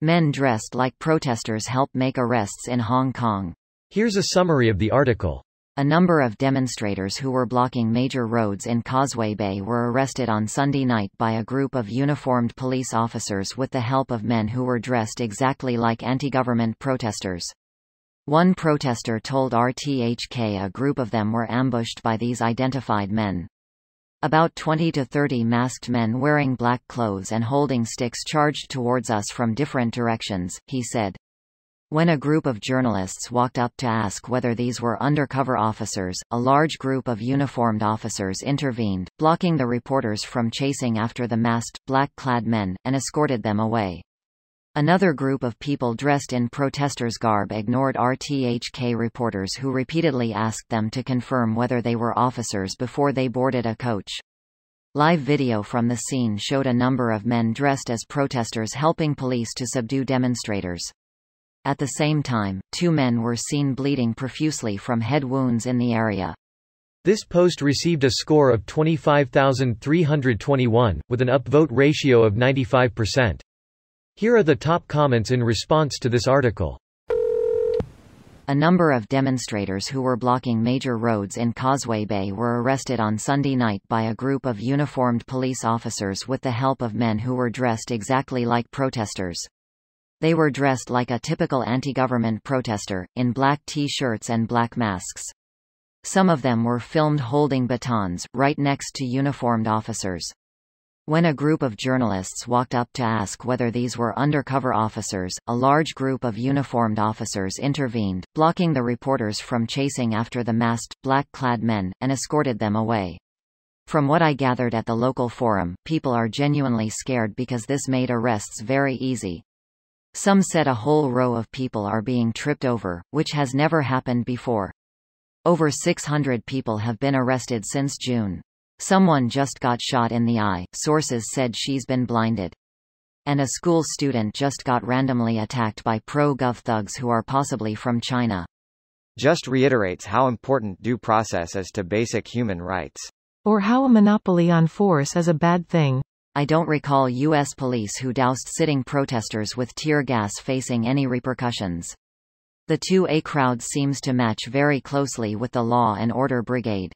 Men dressed like protesters help make arrests in Hong Kong. Here's a summary of the article. A number of demonstrators who were blocking major roads in Causeway Bay were arrested on Sunday night by a group of uniformed police officers with the help of men who were dressed exactly like anti-government protesters. One protester told RTHK a group of them were ambushed by these identified men. About 20 to 30 masked men wearing black clothes and holding sticks charged towards us from different directions, he said. When a group of journalists walked up to ask whether these were undercover officers, a large group of uniformed officers intervened, blocking the reporters from chasing after the masked, black-clad men, and escorted them away. Another group of people dressed in protesters' garb ignored RTHK reporters who repeatedly asked them to confirm whether they were officers before they boarded a coach. Live video from the scene showed a number of men dressed as protesters helping police to subdue demonstrators. At the same time, 2 men were seen bleeding profusely from head wounds in the area. This post received a score of 25,321, with an upvote ratio of 95%. Here are the top comments in response to this article. A number of demonstrators who were blocking major roads in Causeway Bay were arrested on Sunday night by a group of uniformed police officers with the help of men who were dressed exactly like protesters. They were dressed like a typical anti-government protester, in black T-shirts and black masks. Some of them were filmed holding batons, right next to uniformed officers. When a group of journalists walked up to ask whether these were undercover officers, a large group of uniformed officers intervened, blocking the reporters from chasing after the masked, black-clad men, and escorted them away. From what I gathered at the local forum, people are genuinely scared because this made arrests very easy. Some said a whole row of people are being tripped over, which has never happened before. Over 600 people have been arrested since June. Someone just got shot in the eye, sources said she's been blinded. And a school student just got randomly attacked by pro-gov thugs who are possibly from China. Just reiterates how important due process is to basic human rights. Or how a monopoly on force is a bad thing. I don't recall U.S. police who doused sitting protesters with tear gas facing any repercussions. The 2A crowd seems to match very closely with the Law and Order Brigade.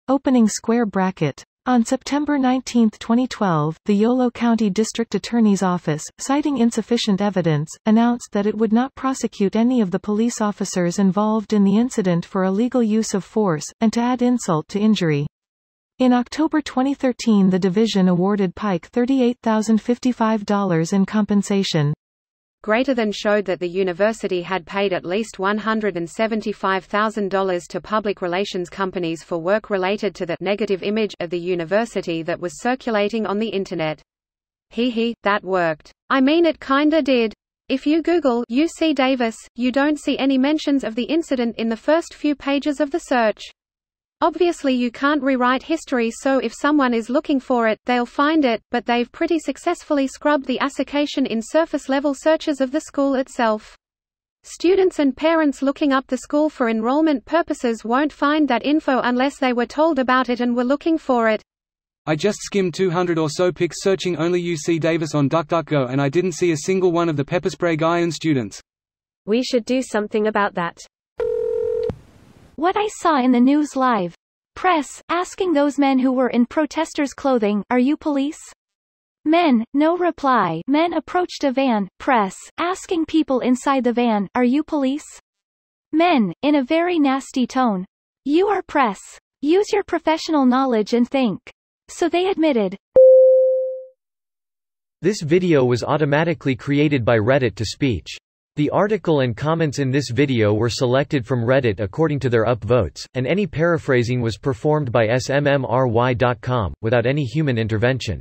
Opening square bracket. On September 19, 2012, the Yolo County District Attorney's Office, citing insufficient evidence, announced that it would not prosecute any of the police officers involved in the incident for illegal use of force, and to add insult to injury. In October 2013, the division awarded Pike $38,055 in compensation. Greater than showed that the university had paid at least $175,000 to public relations companies for work related to the negative image of the university that was circulating on the Internet. That worked. I mean, it kinda did. If you Google UC Davis, you don't see any mentions of the incident in the first few pages of the search. Obviously you can't rewrite history, so if someone is looking for it, they'll find it, but they've pretty successfully scrubbed the association in surface-level searches of the school itself. Students and parents looking up the school for enrollment purposes won't find that info unless they were told about it and were looking for it. I just skimmed 200 or so pics searching only UC Davis on DuckDuckGo, and I didn't see a single one of the pepper spray guy and students. We should do something about that. What I saw in the news live. Press, asking those men who were in protesters' clothing, "Are you police?" Men, no reply. Men approached a van. Press, asking people inside the van, "Are you police?" Men, in a very nasty tone, "You are press. Use your professional knowledge and think." So they admitted. This video was automatically created by Reddit to speech. The article and comments in this video were selected from Reddit according to their upvotes, and any paraphrasing was performed by smmry.com, without any human intervention.